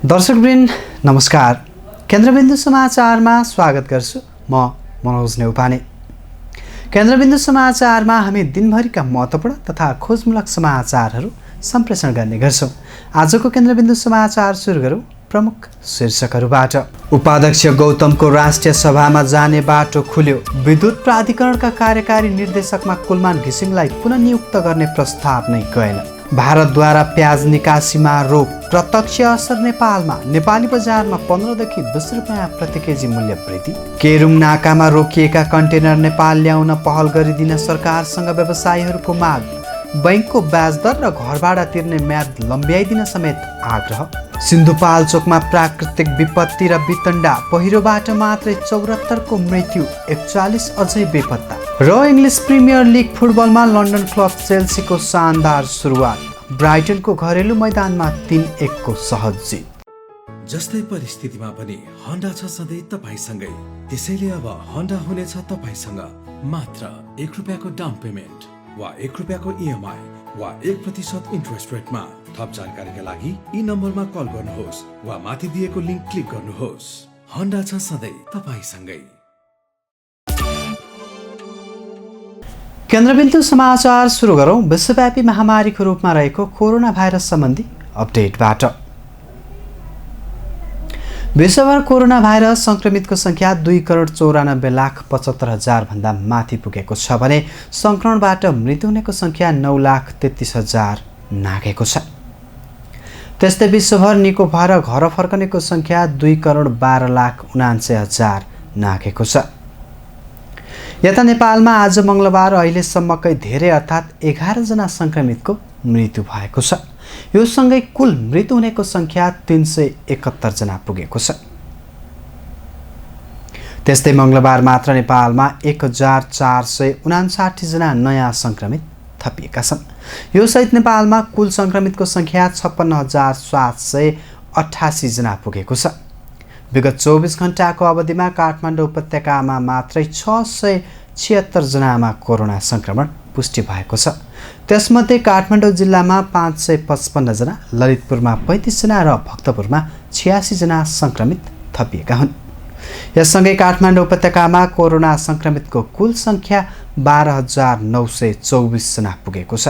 दर्शकवृन्द नमस्कार। केन्द्रबिन्दु समाचारमा स्वागत गर्छु। म मनोज नेउपाने। केन्द्रबिन्दु समाचारमा हामी दिनभरिका महत्त्वपूर्ण तथा खोजमूलक समाचारहरू सम्प्रेषण गर्ने गर्छौँ। आजको केन्द्रबिन्दु समाचार सुरु गरौँ प्रमुख शीर्षकहरूबाट। उपाध्यक्ष गौतमको राष्ट्रिय सभामा जाने बाटो खुल्यो। विद्युत प्राधिकरणका कार्यकारी निर्देशकमा कुलमान घिसिङलाई पुनः नियुक्त गर्ने प्रस्ताव नै गएन। भारतद्वारा प्याज निकासीमा रोक, प्रत्यक्ष असर नेपालमा। नेपाली बजारमा 15 देखि 20 रुपियाँ प्रति केजी मूल्य वृद्धि। केरुङ नाकामा रोकिएका कन्टेनर नेपाल ल्याउन पहल गरिदिन सरकारसँग व्यवसायीहरूको माग। बैंकको ब्याज दर र घर भाडा तिर्ने म्याद लम्ब्याइदिन समेत आग्रह। सिन्धुपाल्चोकमा प्राकृतिक विपत्ति र वितण्डा, पहिरोबाट मात्रै 74 को मृत्यु, 41 अझै बेपत्ता। र इङ्ग्लिस प्रिमियर लिग फुटबलमा लन्डन क्लब चेल्सीको शानदार सुरुवात। ब्राइटनको घरेलु मैदानमा 3-1 को सहज जित। जस्तै परिस्थितिमा पनि होन्डा छ सधैँ तपाईसँगै। त्यसैले अब होन्डा हुनेछ तपाईसँग मात्र 1 रुपियाँको डाउन पेमेन्ट वा 1 रुपियाँको इएमआई वा 1% इन्ट्रेस्ट रेटमा। थप जानकारीका लागि यी नम्बरमा कल गर्नुहोस् वा माथि दिएको लिङ्क क्लिक गर्नुहोस्। होन्डा छ सधैँ तपाईसँगै। केन्द्रबिन्दु समाचार सुरु गरौँ विश्वव्यापी महामारीको रूपमा रहेको कोरोना भाइरस सम्बन्धी अपडेटबाट। विश्वभर कोरोना भाइरस संक्रमितको संख्या 2,94,75,000 भन्दा माथि पुगेको छ भने संक्रमणबाट मृत्यु हुनेको संख्या 9,33,000 नाघेको छ। त्यस्तै विश्वभर निको भएर घर फर्कनेको संख्या 2,12,79,000 नाघेको छ। यता नेपालमा आज मङ्गलबार अहिलेसम्मकै धेरै अर्थात् 11 जना संक्रमितको मृत्यु भएको छ। यो सँगै कुल मृत्यु हुनेको संख्या 371 जना पुगेको छ। त्यस्तै मङ्गलबार मात्र नेपालमा 1,459 जना नयाँ संक्रमित थपिएका छन्। यो सहित नेपालमा कुल संक्रमितको संख्या 56,788 जना पुगेको छ। विगत 24 घण्टाको अवधिमा काठमाडौँ उपत्यकामा मात्रै 676 जनामा कोरोना संक्रमण पुष्टि भएको छ। त्यसमध्ये काठमाडौँ जिल्लामा 555 जना, ललितपुरमा 35 जना र भक्तपुरमा 86 जना संक्रमित थपिएका हुन्। यससँगै काठमाडौँ उपत्यकामा कोरोना संक्रमितको कुल संख्या 12,924 जना पुगेको छ।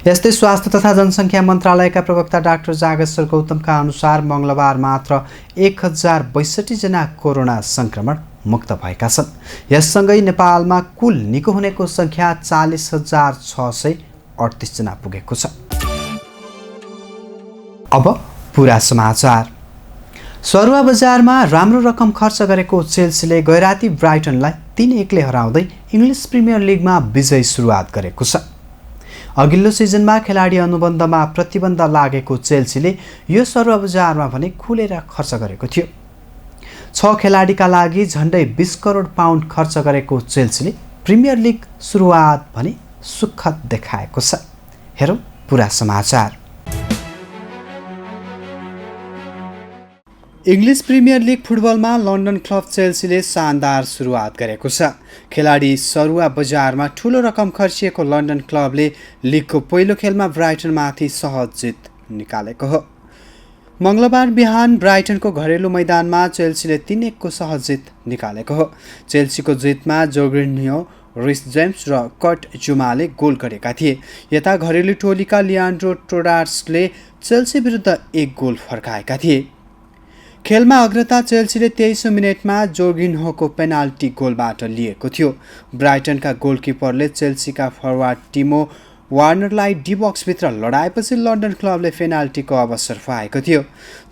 यस्तै स्वास्थ्य तथा जनसङ्ख्या मन्त्रालयका प्रवक्ता डाक्टर जागेश्वर गौतमका अनुसार मङ्गलबार मात्र 1,062 जना कोरोना संक्रमण मुक्त भएका छन्। यससँगै नेपालमा कुल निको हुनेको संख्या 40,638 जना पुगेको छ। अब पुरा समाचार। सरुवा बजारमा राम्रो रकम खर्च गरेको चेल्सीले गैराती ब्राइटनलाई 3-1 ले हराउँदै इङ्ग्लिस प्रिमियर लिगमा विजयी सुरुवात गरेको छ। अघिल्लो सिजनमा खेलाडी अनुबन्धमा प्रतिबन्ध लागेको चेल्सीले यो सरुवा बजारमा भने खुलेर खर्च गरेको थियो। 6 खेलाडीका लागि झन्डै 20 करोड पाउन्ड खर्च गरेको चेल्सीले प्रिमियर लिग सुरुवात भने सुखद देखाएको छ। हेरौँ पुरा समाचार। इङ्ग्लिस प्रिमियर लिग फुटबलमा लन्डन क्लब चेल्सीले शानदार सुरुवात गरेको छ। खेलाडी सरुवा बजारमा ठूलो रकम खर्चिएको लन्डन क्लबले लिगको पहिलो खेलमा ब्राइटनमाथि सहज जित निकालेको हो। मङ्गलबार बिहान ब्राइटनको घरेलु मैदानमा चेल्सीले 3-1 को सहज जित निकालेको हो। चेल्सीको जितमा जोर्गिन्हो, रिस जेम्स र कट जुमाले गोल गरेका थिए। यता घरेलु टोलीका लियान्ड्रो ट्रोसार्डले चेल्सी विरुद्ध 1 गोल फर्काएका थिए। खेलमा अग्रता चेल्सीले 23 मिनेटमा जोर्गिन्होको पेनाल्टी गोलबाट लिएको थियो। ब्राइटनका गोलकिपरले चेल्सीका फरवार्ड टिमो वार्नरलाई डी बक्सभित्र लडाएपछि लन्डन क्लबले पेनाल्टीको अवसर पाएको थियो,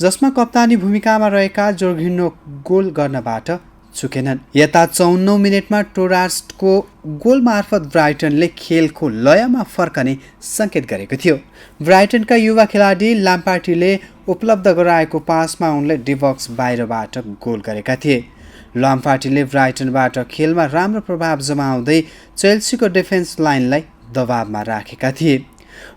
जसमा कप्तानी भूमिकामा रहेका जोर्गिन्हो गोल गर्नबाट चुकेनन्। यता 54 मिनेटमा ट्रोसार्डको गोल मार्फत ब्राइटनले खेलको लयमा फर्कने सङ्केत गरेको थियो। ब्राइटनका युवा खेलाडी ल्याम्पार्डीले उपलब्ध गराएको पासमा उनले डिबक्स बाहिरबाट गोल गरेका थिए। ल्याम्पार्डीले ब्राइटनबाट खेलमा राम्रो प्रभाव जमाउँदै चेल्सीको डिफेन्स लाइनलाई दबावमा राखेका थिए।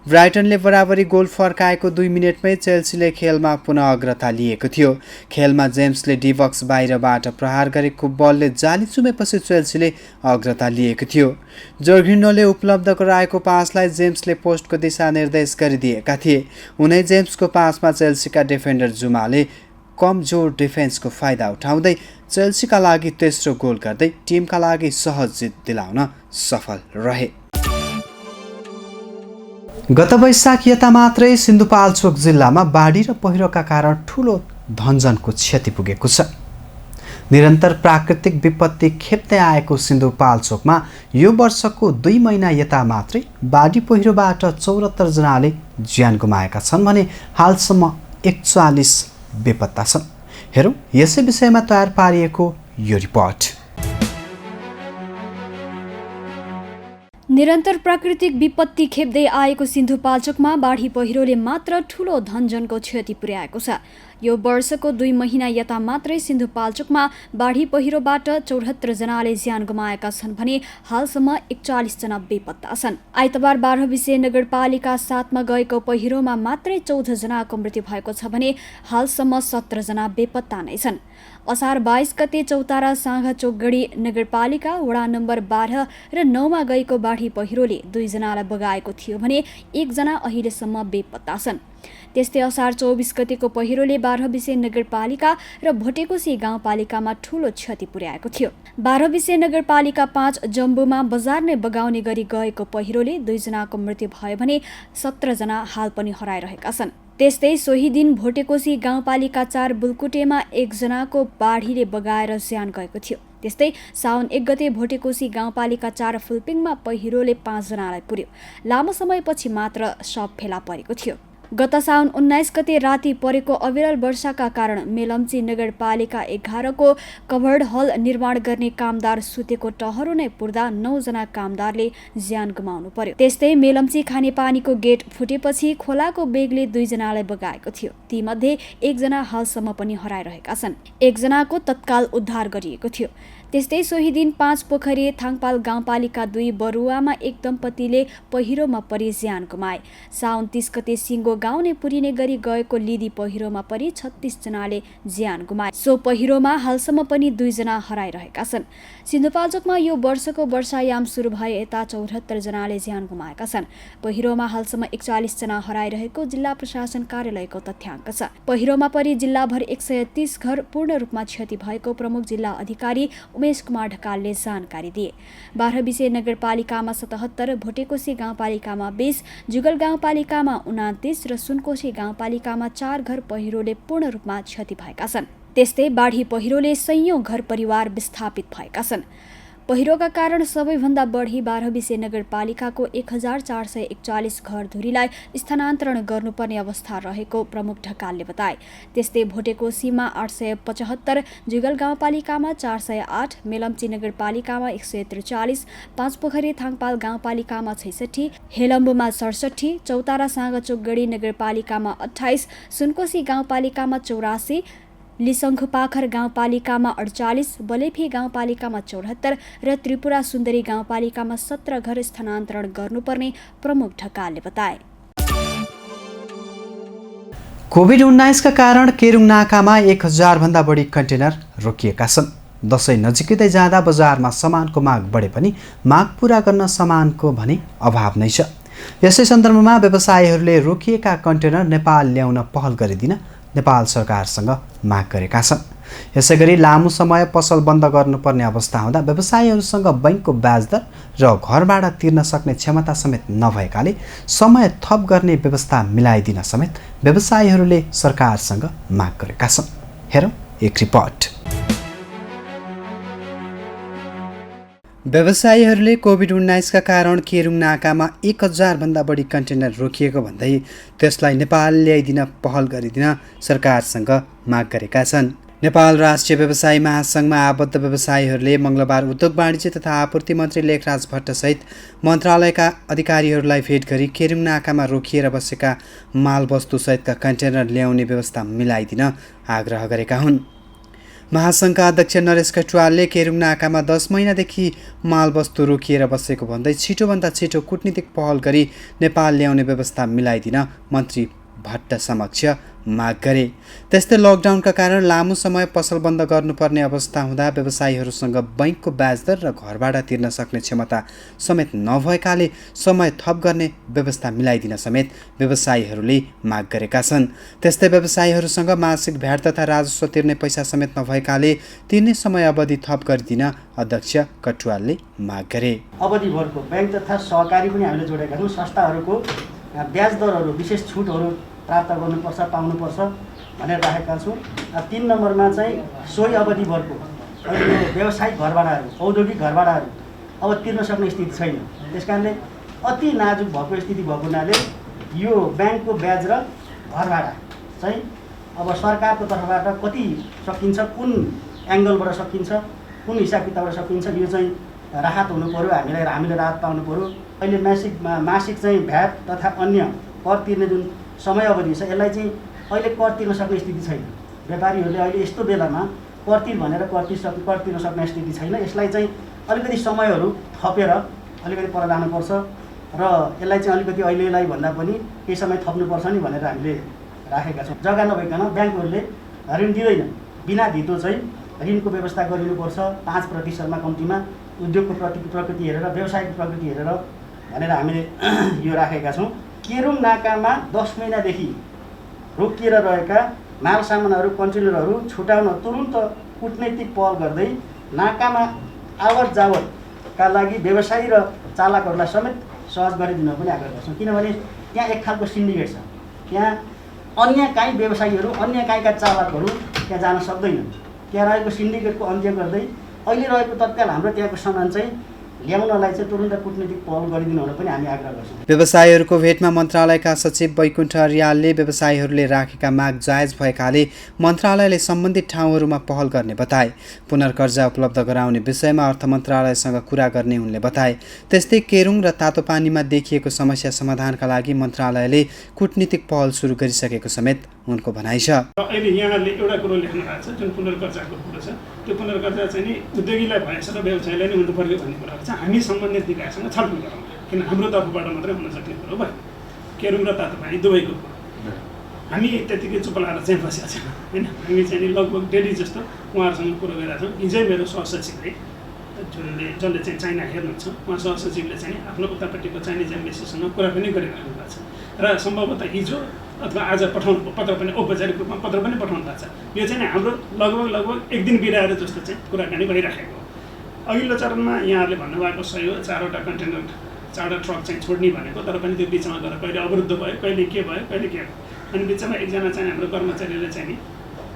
ब्राइटनले बराबरी गोल फर्काएको 2 मिनेटमै चेल्सीले खेलमा पुनः अग्रता लिएको थियो। खेलमा जेम्सले डिबक्स बाहिरबाट प्रहार गरेको बलले जाली चुमेपछि चेल्सीले अग्रता लिएको थियो। जोर्गिन्होले उपलब्ध गराएको पासलाई जेम्सले पोस्टको दिशा निर्देश गरिदिएका थिए। उनै जेम्सको पासमा चेल्सीका डिफेन्डर जुमाले कमजोर डिफेन्सको फाइदा उठाउँदै चेल्सीका लागि तेस्रो गोल गर्दै टिमका लागि सहज जित दिलाउन सफल रहे। गत वैशाख यता मात्रै सिन्धुपाल्चोक जिल्लामा बाढी र पहिरोका कारण ठूलो धनजनको क्षति पुगेको छ। निरन्तर प्राकृतिक विपत्ति खेप्दै आएको सिन्धुपाल्चोकमा यो वर्षको 2 महिना यता मात्रै बाढी पहिरोबाट 74 जनाले ज्यान गुमाएका छन् भने हालसम्म 41 बेपत्ता छन्। हेरौँ यसै विषयमा तयार पारिएको यो रिपोर्ट। निरन्तर प्राकृतिक विपत्ति खेप्दै आएको सिन्धुपाल्चोकमा बाढी पहिरोले मात्र ठूलो धनजनको क्षति पुर्याएको छ। यो वर्षको 2 महिना यता मात्रै सिन्धुपाल्चोकमा बाढी पहिरोबाट 74 जनाले ज्यान गुमाएका छन् भने हालसम्म 41 जना बेपत्ता छन्। आइतबार बाह्रविसे नगरपालिका 7 मा गएको पहिरोमा मात्रै 14 जनाको मृत्यु भएको छ भने हालसम्म 17 जना बेपत्ता नै छन्। असार 22 गते चौतारा साँघा चोकगढी नगरपालिका वडा नम्बर 12 र 9 मा गएको बाढी पहिरोले 2 जनालाई बगाएको थियो भने 1 जना अहिलेसम्म बेपत्ता छन्। त्यस्तै असार 24 गतेको पहिरोले बाह्रविसे नगरपालिका र भोटेकोसी गाउँपालिकामा ठूलो क्षति पुर्याएको थियो। बाह्रविसे नगरपालिका 5 जम्बुमा बजार नै बगाउने गरी गएको पहिरोले 2 जनाको मृत्यु भयो भने 17 जना हाल पनि हराइरहेका छन्। त्यस्तै सोही दिन भोटेकोसी गाउँपालिका 4 बुलकुटेमा 1 जनाको बाढीले बगाएर ज्यान गएको थियो। त्यस्तै साउन 1 गते भोटेकोसी गाउँपालिका 4 फुलपिङमा पहिरोले 5 जनालाई पुर्यो। लामो समयपछि मात्र शव फेला परेको थियो। गत साउन 19 गते राति परेको अविरल वर्षाका कारण मेलम्ची नगरपालिका 11 को कभर्ड हल निर्माण गर्ने कामदार सुतेको टहरो नै पुर्दा 9 जना कामदारले ज्यान गुमाउनु पर्यो। त्यस्तै मेलम्ची खानेपानीको गेट फुटेपछि खोलाको बेगले 2 जनालाई बगाएको थियो। तीमध्ये 1 जना हालसम्म पनि हराइरहेका छन्। 1 जनाको तत्काल उद्धार गरिएको थियो। त्यस्तै सोही दिन 5 पोखरी थाङपाल गाउँपालिका 2 बरुवामा 1 दम्पतिले पहिरोमा परि ज्यान गुमाए। साउन 30 गते सिङ्गो गाउँ नै पुरिने गरी गएको लिदी पहिरोमा परि 36 जनाले ज्यान गुमाए। सो पहिरोमा हालसम्म पनि 2 जना हराइरहेका छन्। सिन्धुपाल्चोकमा यो वर्षको वर्षायाम सुरु भए यता 74 जनाले ज्यान गुमाएका छन्। पहिरोमा हालसम्म 41 जना हराइरहेको जिल्ला प्रशासन कार्यालयको तथ्याङ्क छ। पहिरोमा परि जिल्लाभर 130 घर पूर्ण रूपमा क्षति भएको प्रमुख जिल्ला अधिकारी उमेश कुमार ढकालले जानकारी दिए। बाह्रविसे नगरपालिकामा 77, भोटेकोसी गाउँपालिकामा 20, जुगल गाउँपालिकामा 29 र सुनकोशी गाउँपालिकामा 4 घर पहिरोले पूर्ण रूपमा क्षति भएका छन्। त्यस्तै बाढी पहिरोले सयौं घर परिवार विस्थापित भएका छन्। पहिरोका कारण सबैभन्दा बढी बाह्रविसे नगरपालिकाको 1441 घरधुरीलाई स्थानान्तरण गर्नुपर्ने अवस्था रहेको प्रमुख ढकालले बताए। त्यस्तै भोटेकोसीमा 875, जुगल गाउँपालिकामा 408, मेलम्ची नगरपालिकामा 143, 5 पोखरी थाङपाल गाउँपालिकामा 66, हेलम्बुमा 67, चौतारा साँगाचोकगढी नगरपालिकामा 28, सुनकोशी गाउँपालिकामा 84, लिसङ्खुपाखर गाउँपालिकामा 48, बलेफी गाउँपालिकामा 74 र त्रिपुरा सुन्दरी गाउँपालिकामा 17 घर स्थानान्तरण गर्नुपर्ने प्रमुख ढकालले बताए। कोभिड-19 का कारण केरुङ नाकामा 1000 भन्दा बढी कन्टेनर रोकिएका छन्। दशैं नजिकै जाँदा बजारमा सामानको माग बढे पनि माग पूरा गर्न सामानको भने अभाव नै छ। यसै सन्दर्भमा व्यवसायीहरूले रोकिएका कन्टेनर नेपाल ल्याउन पहल गरिदिन नेपाल सरकारसँग माग गरेका छन्। यसैगरी लामो समय पसल बन्द गर्नुपर्ने अवस्था हुँदा व्यवसायीहरूसँग बैंकको ब्याज दर र घर भाडा तिर्न सक्ने क्षमता समेत नभएकाले समय थप गर्ने व्यवस्था मिलाइदिन समेत व्यवसायीहरूले सरकारसँग माग गरेका छन्। हेरौँ एक रिपोर्ट। व्यवसायीहरूले कोभिड-19 का कारण केरुङ नाकामा 1000 भन्दा बढी कन्टेनर रोकिएको भन्दै त्यसलाई नेपाल ल्याइदिन पहल गरिदिन सरकारसँग माग गरेका छन्। नेपाल राष्ट्रिय व्यवसायी महासंघमा आबद्ध व्यवसायीहरूले मंगलबार उद्योग वाणिज्य तथा आपूर्ति मन्त्री लेखराज भट्टसहित मन्त्रालयका अधिकारीहरूलाई भेट गरी केरुङ नाकामा रोकिएर बसेका मालवस्तुसहितका कन्टेनर ल्याउने व्यवस्था मिलाइदिन आग्रह गरेका हुन्। महासङ्घका अध्यक्ष नरेश कटुवालले केरुङ नाकामा 10 महिनादेखि मालवस्तु रोकिएर बसेको भन्दै छिटोभन्दा छिटो कूटनीतिक पहल गरी नेपाल ल्याउने व्यवस्था मिलाइदिन मन्त्री भट्ट समक्ष माग गरे। त्यस्तै लकडाउनका कारण लामो समय पसल बन्द गर्नुपर्ने अवस्था हुँदा व्यवसायीहरूसँग बैंकको ब्याज दर र घरभाडा तिर्न सक्ने क्षमता समेत नभएकाले समय थप गर्ने व्यवस्था मिलाइदिन समेत व्यवसायीहरूले माग गरेका छन्। त्यस्तै व्यवसायीहरूसँग मासिक भ्याट तथा राजस्व तिर्ने पैसा समेत नभएकाले तिर्ने समय अवधि थप गरिदिन अध्यक्ष कटुवालले माग गरे। अवधिभरको बैंक तथा सहकारी पनि हामीले जोडेका छौँ। संस्थाहरूको ब्याज दरहरू विशेष छुटहरू प्राप्त गर्नुपर्छ, पाउनुपर्छ भनेर राखेका छौँ। 3 नम्बरमा चाहिँ सोही अवधिभरको अहिले यो व्यावसायिक घरभाडाहरू, औद्योगिक घरभाडाहरू अब तिर्न सक्ने स्थिति छैन। त्यस कारणले अति नाजुक भएको स्थिति भएको हुनाले यो ब्याङ्कको ब्याज र घरभाडा चाहिँ अब सरकारको तर्फबाट कति सकिन्छ, कुन एङ्गलबाट सकिन्छ, कुन हिसाब किताबबाट सकिन्छ, यो चाहिँ राहत हुनु पर्यो। हामीले राहत पाउनु पर्यो। अहिले मासिक चाहिँ भ्याट तथा अन्य कर तिर्ने जुन समय अवधि छ यसलाई चाहिँ अहिले कर तिर्न सक्ने स्थिति छैन। व्यापारीहरूले अहिले यस्तो बेलामा कर तिर भनेर कर तिर्न सक्ने स्थिति छैन। यसलाई चाहिँ अलिकति समयहरू थपेर अलिकति पर लानुपर्छ र यसलाई चाहिँ अलिकति अहिलेलाई भन्दा पनि केही समय थप्नुपर्छ नि भनेर हामीले राखेका छौँ। जग्गा नभइकन ब्याङ्कहरूले ऋण दिँदैन, बिना धितो चाहिँ ऋणको व्यवस्था गरिनुपर्छ 5% कम्तीमा, उद्योगको प्रकृति हेरेर, व्यवसायको प्रकृति हेरेर भनेर हामीले यो राखेका छौँ। केरुङ नाकामा 10 महिनादेखि रोकिएर रहेका माल सामानहरू, कन्टेनरहरू छुटाउन तुरुन्त कूटनैतिक पहल गर्दै नाकामा आवत जावतका लागि व्यवसायी र चालकहरूलाई समेत सहज गरिदिन पनि आग्रह गर्छौँ। किनभने त्यहाँ एक खालको सिन्डिकेट छ। त्यहाँ अन्य काहीँ व्यवसायीहरू, अन्य काहीँका चालकहरू त्यहाँ जान सक्दैनन्। त्यहाँ रहेको सिन्डिकेटको अन्त्य गर्दै अहिले रहेको तत्काल हाम्रो त्यहाँको सामान चाहिँ ल्याउनलाई चाहिँ तुरुन्त कूटनीतिक पहल गरिदिनु पनि हामी आग्रह गर्छौँ। व्यवसायीहरूको भेटमा मन्त्रालयका सचिव वैकुण्ठ अर्यालले व्यवसायीहरूले राखेका माग जायज भएकाले मन्त्रालयले सम्बन्धित ठाउँहरूमा पहल गर्ने बताए। पुनर्कर्जा उपलब्ध गराउने विषयमा अर्थ मन्त्रालयसँग कुरा गर्ने उनले बताए। त्यस्तै केरुङ र तातोपानीमा देखिएको समस्या समाधानका लागि मन्त्रालयले कूटनीतिक पहल सुरु गरिसकेको समेत उनको भनाइ छ। अहिले यहाँले एउटा कुरो लेख्नु भएको छ, जुन पुनर्कर्जाको कुरो छ, त्यो पुनर्कर्जा चाहिँ नि उद्योगीलाई भएछ र व्यवसायीलाई नै हुनु पर्यो भन्ने कुराहरू चाहिँ हामी सम्बन्धित निकायसँग छलफल गरौँ। किन हाम्रो तर्फबाट मात्रै हुन सक्ने कुरो भयो। केरुङ र तातोपानी दुवैको हामी त्यतिकै चुप लगाएर चाहिँ बसेका छैनौँ होइन। हामी चाहिँ नि लगभग डेली जस्तो उहाँहरूसँग कुरो गरेका छौँ। हिजै मेरो सहसचिवले जसले चाहिँ चाइना हेर्नुहुन्छ, उहाँ सहसचिवले चाहिँ आफ्नो उतापट्टिको चाइनिज एम्बेसीसँग कुरा पनि गरिराख्नु भएको छ र सम्भवतः हिजो अथवा आज पठाउनु पत्र पनि औपचारिक रूपमा पत्र पनि पठाउनु भएको छ। यो चाहिँ हाम्रो लगभग 1 दिन बिराएर जस्तो चाहिँ कुराकानी भइराखेको हो। अघिल्लो चरणमा यहाँहरूले भन्नुभएको सही हो, 4वटा कन्टेनर 4वटा ट्रक चाहिँ छोड्ने भनेको, तर पनि त्यो बिचमा गएर कहिले अवरुद्ध भयो, कहिले के भयो, कहिले के भयो। अनि बिचमा एकजना चाहिँ हाम्रो कर्मचारीले चाहिँ नि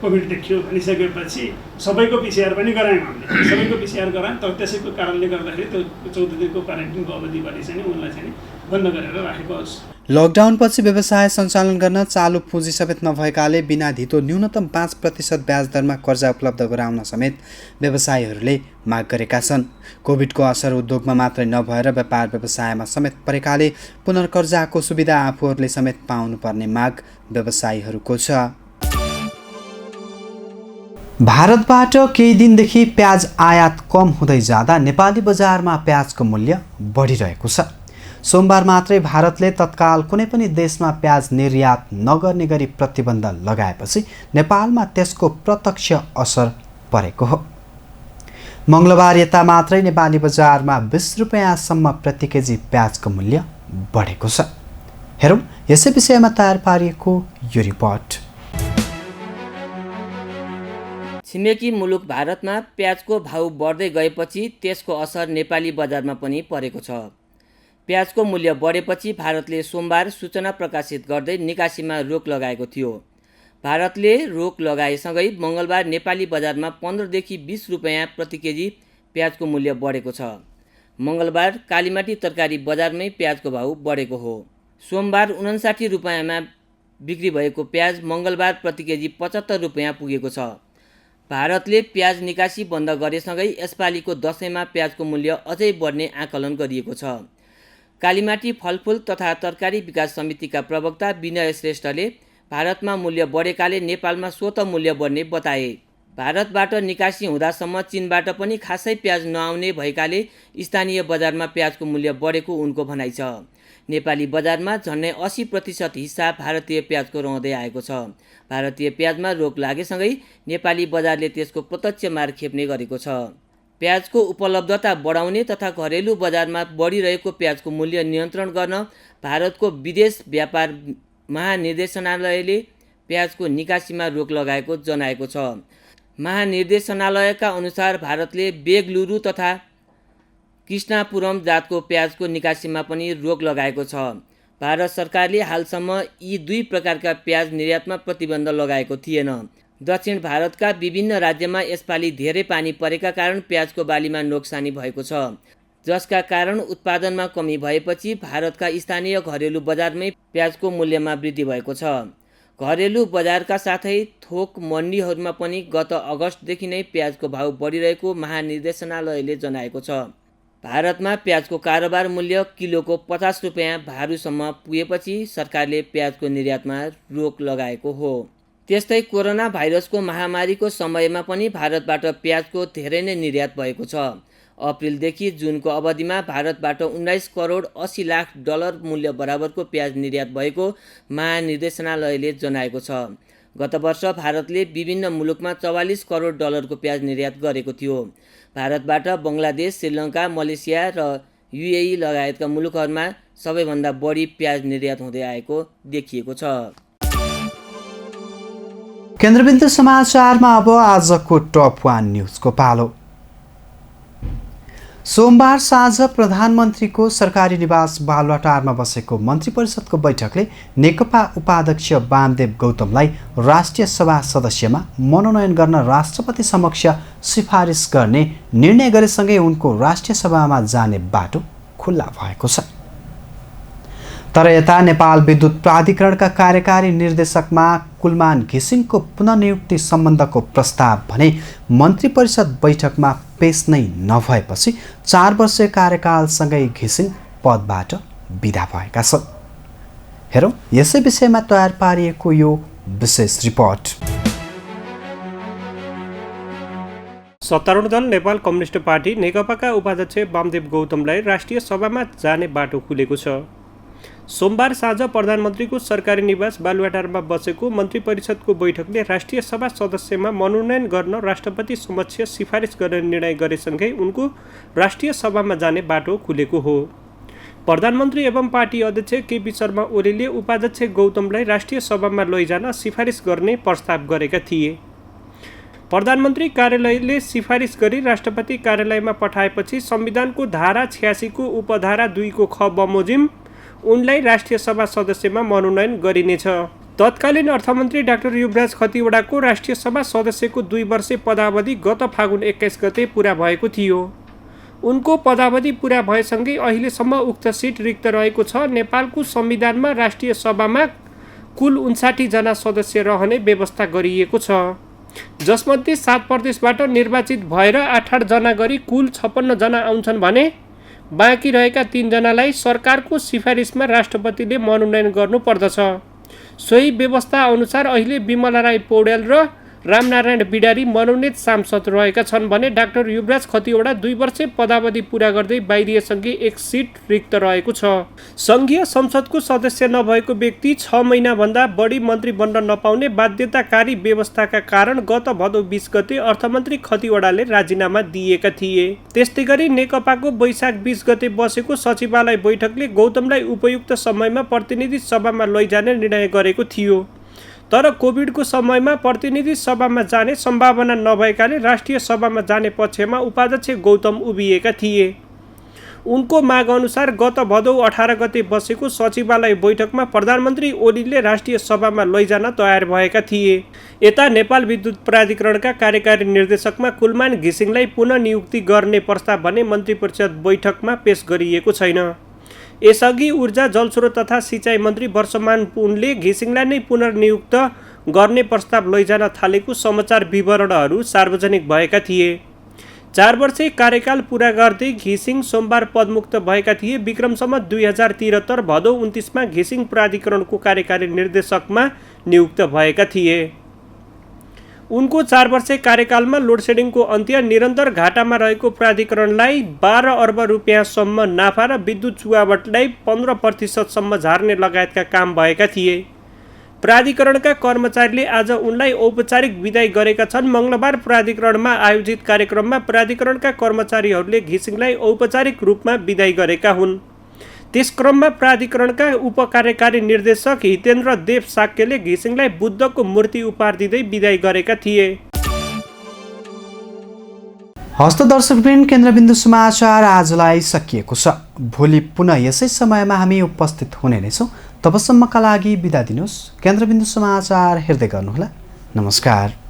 कोभिड देखियो भनिसकेपछि सबैको पिसिआर पनि गरायौँ हामीले। सबैको पिसिआर गरायौँ, तर त्यसैको कारणले गर्दाखेरि त्यो 14 दिनको क्वारेन्टिनको अवधिभरि चाहिँ उनलाई चाहिँ बन्द गरेर राखेको होस्। लकडाउनपछि व्यवसाय सञ्चालन गर्न चालु पुँजी समेत नभएकाले बिना धितो न्यूनतम 5% ब्याज दरमा कर्जा उपलब्ध गराउन समेत व्यवसायीहरूले माग गरेका छन्। कोभिडको असर उद्योगमा मात्रै नभएर व्यापार व्यवसायमा समेत परेकाले पुनर्कर्जाको सुविधा आफूहरूले समेत पाउनुपर्ने माग व्यवसायीहरूको छ। भारतबाट केही दिनदेखि प्याज आयात कम हुँदै जाँदा नेपाली बजारमा प्याजको मूल्य बढिरहेको छ। सोमबार मात्रै भारतले तत्काल कुनै पनि देशमा प्याज निर्यात नगर्ने गरी प्रतिबन्ध लगाएपछि नेपालमा त्यसको प्रत्यक्ष असर परेको हो। मङ्गलबार यता मात्रै नेपाली बजारमा 20 रुपैयाँसम्म प्रति केजी प्याजको मूल्य बढेको छ। हेरौँ यसै विषयमा तयार पारिएको यो रिपोर्ट। छिमेकी मुलुक भारतमा प्याजको भाउ बढ्दै गएपछि त्यसको असर नेपाली बजारमा पनि परेको छ। प्याजको मूल्य बढेपछि भारतले सोमबार सूचना प्रकाशित गर्दै निकासीमा रोक लगाएको थियो। भारतले रोक लगाएसँगै मङ्गलबार नेपाली बजारमा 15 देखि 20 रुपैयाँ प्रति केजी प्याजको मूल्य बढेको छ। मङ्गलबार कालीमाटी तरकारी बजारमै प्याजको भाउ बढेको हो। सोमबार 59 रुपैयाँमा बिक्री भएको प्याज मङ्गलबार प्रति केजी 75 रुपैयाँ पुगेको छ। भारतले प्याज निकासी बन्द गरेसँगै यसपालिको दशैँमा प्याजको मूल्य अझै बढ्ने आकलन गरिएको छ। कालीमाटी फलफुल तथा तरकारी विकास समितिका प्रवक्ता विनय श्रेष्ठले भारतमा मूल्य बढेकाले नेपालमा स्वतः मूल्य बढ्ने बताए। भारतबाट निकासी हुँदासम्म चीनबाट पनि खासै प्याज नआउने भएकाले स्थानीय बजारमा प्याजको मूल्य बढेको उनको भनाइ छ। नेपाली बजारमा झन्डै 80% हिस्सा भारतीय प्याजको रहँदै आएको छ। भारतीय प्याजमा रोक लागेसँगै नेपाली बजारले त्यसको प्रत्यक्ष मार खेप्ने गरेको छ। प्याजको उपलब्धता बढाउने तथा घरेलु बजारमा बढिरहेको प्याजको मूल्य नियन्त्रण गर्न भारतको विदेश व्यापार महानिर्देशनालयले प्याजको निकासीमा रोक लगाएको जनाएको छ। महानिर्देशनालयका अनुसार भारतले बेगलुरु तथा कृष्णापुरम जातको प्याजको निकासीमा पनि रोक लगाएको छ। भारत सरकारले हालसम्म यी दुई प्रकारका प्याज निर्यातमा प्रतिबन्ध लगाएको थिएन। दक्षिण भारतका विभिन्न राज्यमा यसपालि धेरै पानी परेका कारण प्याजको बालीमा नोक्सानी भएको छ, जसका कारण उत्पादनमा कमी भएपछि भारतका स्थानीय घरेलु बजारमै प्याजको मूल्यमा वृद्धि भएको छ। घरेलु बजारका साथै थोक मन्डीहरूमा पनि गत अगस्तदेखि नै प्याजको भाउ बढिरहेको महानिर्देशनालयले जनाएको छ। भारतमा प्याजको कारोबार मूल्य किलोको 50 रुपियाँ भारूसम्म पुगेपछि सरकारले प्याजको निर्यातमा रोक लगाएको हो। त्यस्तै कोरोना भाइरसको महामारीको समयमा पनि भारतबाट प्याजको धेरै नै निर्यात भएको छ। अप्रिलदेखि जुनको अवधिमा भारतबाट 19 करोड 80 लाख डलर मूल्य बराबरको प्याज निर्यात भएको महानिर्देशनालयले जनाएको छ। गत वर्ष भारतले विभिन्न मुलुकमा 44 करोड डलरको प्याज निर्यात गरेको थियो। भारतबाट बङ्गलादेश, श्रीलङ्का, मलेसिया र युएई लगायतका मुलुकहरूमा सबैभन्दा बढी प्याज निर्यात हुँदै आएको देखिएको छ। केन्द्रबिन्दु समाचारमा अब आजको टप 1 न्युजको पालो। सोमबार साँझ प्रधानमन्त्रीको सरकारी निवास बालुवाटारमा बसेको मन्त्री परिषदको बैठकले नेकपा उपाध्यक्ष वामदेव गौतमलाई राष्ट्रिय सभा सदस्यमा मनोनयन गर्न राष्ट्रपति समक्ष सिफारिस गर्ने निर्णय गरेसँगै उनको राष्ट्रिय सभामा जाने बाटो खुल्ला भएको छ। तर यता नेपाल विद्युत प्राधिकरणका कार्यकारी निर्देशकमा कुलमान घिसिङको पुनर्नियुक्ति सम्बन्धको प्रस्ताव भने मन्त्री परिषद बैठकमा पेश नै नभएपछि 4 वर्षीय कार्यकालसँगै घिसिङ पदबाट बिदा भएका छन्। हेरौँ यसै विषयमा तयार पारिएको यो विशेष रिपोर्ट। सत्तारूढ दल नेपाल कम्युनिस्ट पार्टी नेकपाका उपाध्यक्ष वामदेव गौतमलाई राष्ट्रिय सभामा जाने बाटो खुलेको छ। सोमबार साँझ प्रधानमन्त्रीको सरकारी निवास बालुवाटारमा बसेको मन्त्री परिषदको बैठकले राष्ट्रिय सभा सदस्यमा मनोनयन गर्न राष्ट्रपति समक्ष सिफारिस गर्ने निर्णय गरेसँगै उनको राष्ट्रिय सभामा जाने बाटो खुलेको हो। प्रधानमन्त्री एवं पार्टी अध्यक्ष केपी शर्मा ओलीले उपाध्यक्ष गौतमलाई राष्ट्रिय सभामा लैजान सिफारिस गर्ने प्रस्ताव गरेका थिए। प्रधानमन्त्री कार्यालयले सिफारिस गरी राष्ट्रपति कार्यालयमा पठाएपछि संविधानको धारा 86 को उपधारा 2 को ख बमोजिम उनलाई राष्ट्रिय सभा सदस्यमा मनोनयन गरिनेछ। तत्कालीन अर्थमन्त्री डाक्टर युवराज खतिवडाको राष्ट्रिय सभा सदस्यको 2 वर्षे पदावधि गत फागुन 21 गते पुरा भएको थियो। उनको पदावधि पुरा भएसँगै अहिलेसम्म उक्त सिट रिक्त रहेको छ। नेपालको संविधानमा राष्ट्रिय सभामा कुल 59 जना सदस्य रहने व्यवस्था गरिएको छ, जसमध्ये 7 प्रदेशबाट निर्वाचित भएर 8 जना गरी कुल 56 जना आउँछन् भने बाँकी रहेका 3 जनालाई सरकारको सिफारिसमा राष्ट्रपतिले मनोनयन गर्नुपर्दछ। सोही व्यवस्था अनुसार अहिले विमला राई पौड्याल र रामनारायण बिडारी मनोनित सांसद रहेका छन् भने डाक्टर युवराज खतिवडा 2 वर्षे पदावधि पुरा गर्दै बाहिरिएसँगै 1 सिट रिक्त रहेको छ। संघीय संसदको सदस्य नभएको व्यक्ति 6 महिनाभन्दा बढी मन्त्री बन्न नपाउने बाध्यताकारी व्यवस्थाका कारण गत भदौ 20 गते अर्थमन्त्री खतिवडाले राजीनामा दिएका थिए। त्यस्तै गरी नेकपाको वैशाख 20 गते बसेको सचिवालय बैठकले गौतमलाई उपयुक्त समयमा प्रतिनिधि सभामा लैजाने निर्णय गरेको थियो। तर कोभिडको समयमा प्रतिनिधि सभामा जाने सम्भावना नभएकाले राष्ट्रिय सभामा जाने पक्षमा उपाध्यक्ष गौतम उभिएका थिए। उनको माग अनुसार गत भदौ 18 गते बसेको सचिवालय बैठकमा प्रधानमन्त्री ओलीले राष्ट्रिय सभामा लैजान तयार भएका थिए। यता नेपाल विद्युत प्राधिकरणका कार्यकारी निर्देशकमा कुलमान घिसिङलाई पुनः नियुक्ति गर्ने प्रस्ताव भने मन्त्री परिषद बैठकमा पेश गरिएको छैन। यसअघि ऊर्जा जलस्रोत तथा सिँचाइ मन्त्री वर्षमान पुनले घिसिङलाई नै पुनर्नियुक्त गर्ने प्रस्ताव लैजान थालेको समाचार विवरणहरू सार्वजनिक भएका थिए। 4 वर्षे कार्यकाल पुरा गर्दै घिसिङ सोमबार पदमुक्त भएका थिए। विक्रमसम्म 2073 भदौ 29 मा घिसिङ प्राधिकरणको कार्यकारी निर्देशकमा नियुक्त भएका थिए। उनको 4 वर्षे कार्यकालमा लोडसेडिङको अन्त्य, निरन्तर घाटामा रहेको प्राधिकरणलाई 12 अर्ब रुपियाँसम्म नाफा र विद्युत चुहावटलाई 15% झार्ने लगायतका काम भएका थिए। प्राधिकरणका कर्मचारीले आज उनलाई औपचारिक बिदाई गरेका छन्। मङ्गलबार प्राधिकरणमा आयोजित कार्यक्रममा प्राधिकरणका कर्मचारीहरूले घिसिङलाई औपचारिक रूपमा बिदाई गरेका हुन्। त्यस क्रममा प्राधिकरणका उपकार्यकारी निर्देशक हितेन्द्र देव साक्यले घिसिङलाई बुद्धको मूर्ति उपहार दिँदै बिदाई गरेका थिए। हस्त दर्शकवृन्द, केन्द्रबिन्दु समाचार आजलाई सकिएको छ। भोलि पुनः यसै समयमा हामी उपस्थित हुने नै छौँ। तबसम्मका लागि बिदा दिनुहोस्। केन्द्रबिन्दु समाचार हेर्दै गर्नुहोला। नमस्कार।